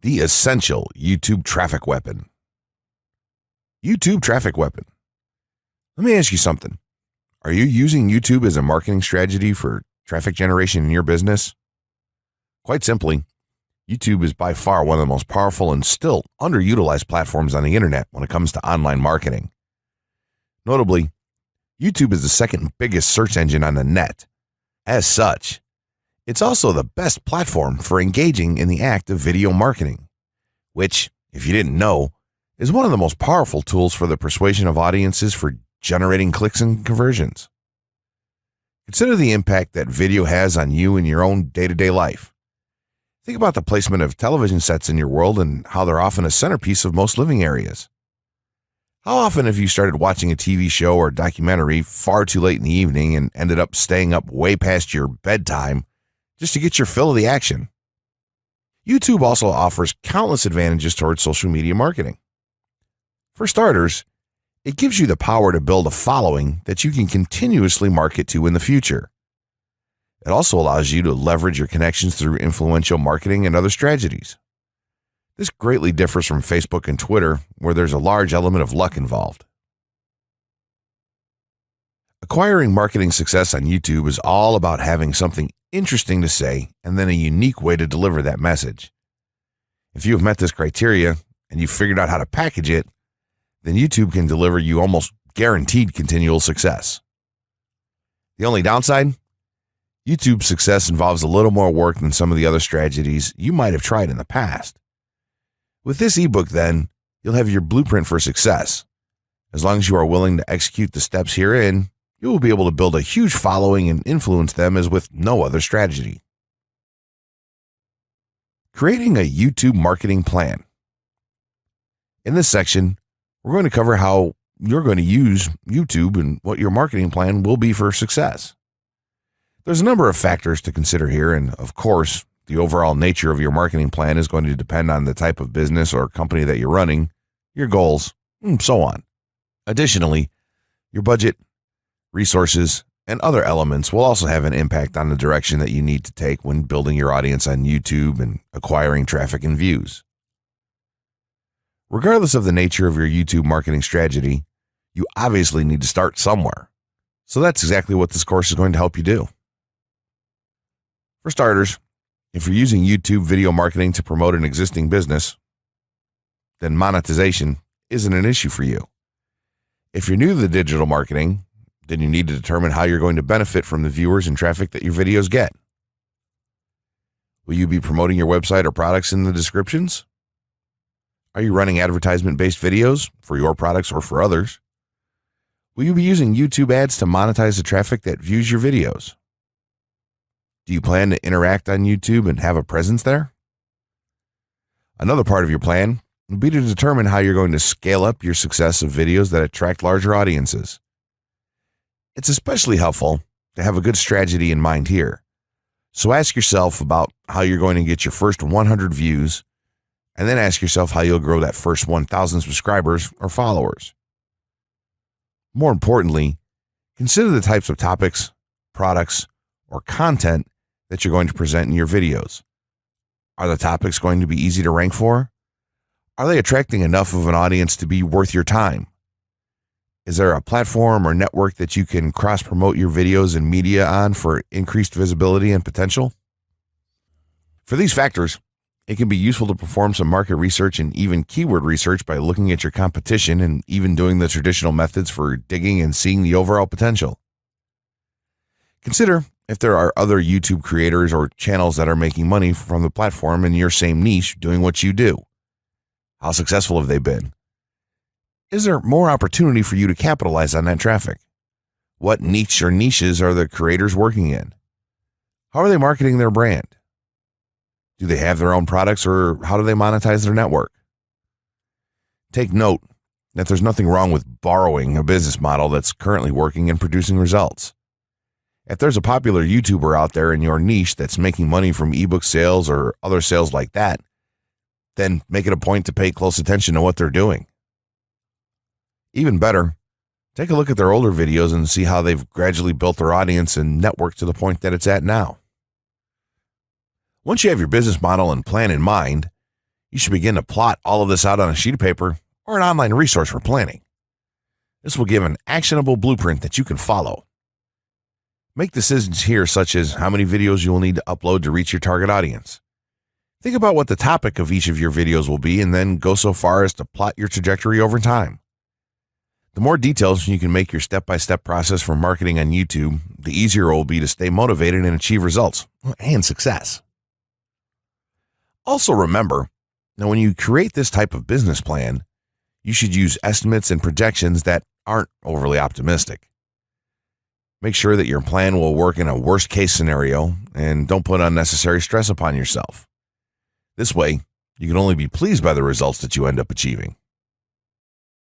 The essential YouTube traffic weapon. YouTube traffic weapon. Let me ask you something. Are you using YouTube as a marketing strategy for traffic generation in your business? Quite simply, YouTube is by far one of the most powerful and still underutilized platforms on the internet when it comes to online marketing. Notably, YouTube is the second biggest search engine on the net. As such, it's also the best platform for engaging in the act of video marketing, which, if you didn't know, is one of the most powerful tools for the persuasion of audiences for generating clicks and conversions. Consider the impact that video has on you in your own day-to-day life. Think about the placement of television sets in your world and how they're often a centerpiece of most living areas. How often have you started watching a TV show or documentary far too late in the evening and ended up staying up way past your bedtime just to get your fill of the action? YouTube also offers countless advantages towards social media marketing. For starters, it gives you the power to build a following that you can continuously market to in the future. It also allows you to leverage your connections through influential marketing and other strategies. This greatly differs from Facebook and Twitter, where there's a large element of luck involved. Acquiring marketing success on YouTube is all about having something interesting to say and then a unique way to deliver that message. If you have met this criteria and you've figured out how to package it, then YouTube can deliver you almost guaranteed continual success. The only downside? YouTube's success involves a little more work than some of the other strategies you might have tried in the past. With this ebook, then, you'll have your blueprint for success. As long as you are willing to execute the steps herein, you will be able to build a huge following and influence them as with no other strategy. Creating a YouTube marketing plan. In this section, we're going to cover how you're going to use YouTube and what your marketing plan will be for success. There's a number of factors to consider here, and of course, the overall nature of your marketing plan is going to depend on the type of business or company that you're running, your goals, and so on. Additionally, your budget, resources, and other elements will also have an impact on the direction that you need to take when building your audience on YouTube and acquiring traffic and views. Regardless of the nature of your YouTube marketing strategy, you obviously need to start somewhere. So that's exactly what this course is going to help you do. For starters, if you're using YouTube video marketing to promote an existing business, then monetization isn't an issue for you. If you're new to the digital marketing, then you need to determine how you're going to benefit from the viewers and traffic that your videos get. Will you be promoting your website or products in the descriptions? Are you running advertisement-based videos for your products or for others? Will you be using YouTube ads to monetize the traffic that views your videos? Do you plan to interact on YouTube and have a presence there? Another part of your plan would be to determine how you're going to scale up your success of videos that attract larger audiences. It's especially helpful to have a good strategy in mind here. So ask yourself about how you're going to get your first 100 views, and then ask yourself how you'll grow that first 1,000 subscribers or followers. More importantly, consider the types of topics, products, or content that you're going to present in your videos. Are the topics going to be easy to rank for? Are they attracting enough of an audience to be worth your time? Is there a platform or network that you can cross-promote your videos and media on for increased visibility and potential? For these factors, it can be useful to perform some market research and even keyword research by looking at your competition and even doing the traditional methods for digging and seeing the overall potential. Consider if there are other YouTube creators or channels that are making money from the platform in your same niche doing what you do. How successful have they been? Is there more opportunity for you to capitalize on that traffic? What niche or niches are the creators working in? How are they marketing their brand? Do they have their own products, or how do they monetize their network? Take note that there's nothing wrong with borrowing a business model that's currently working and producing results. If there's a popular YouTuber out there in your niche that's making money from ebook sales or other sales like that, then make it a point to pay close attention to what they're doing. Even better, take a look at their older videos and see how they've gradually built their audience and network to the point that it's at now. Once you have your business model and plan in mind, You should begin to plot all of this out on a sheet of paper or an online resource for planning. This will give an actionable blueprint that you can follow. Make decisions here, such as how many videos you will need to upload to reach your target audience. Think about what the topic of each of your videos will be, and then go so far as to plot your trajectory over time. The more details you can make your step-by-step process for marketing on YouTube, the easier it will be to stay motivated and achieve results and success. Also remember, now when you create this type of business plan, you should use estimates and projections that aren't overly optimistic. Make sure that your plan will work in a worst-case scenario, and don't put unnecessary stress upon yourself. This way, you can only be pleased by the results that you end up achieving.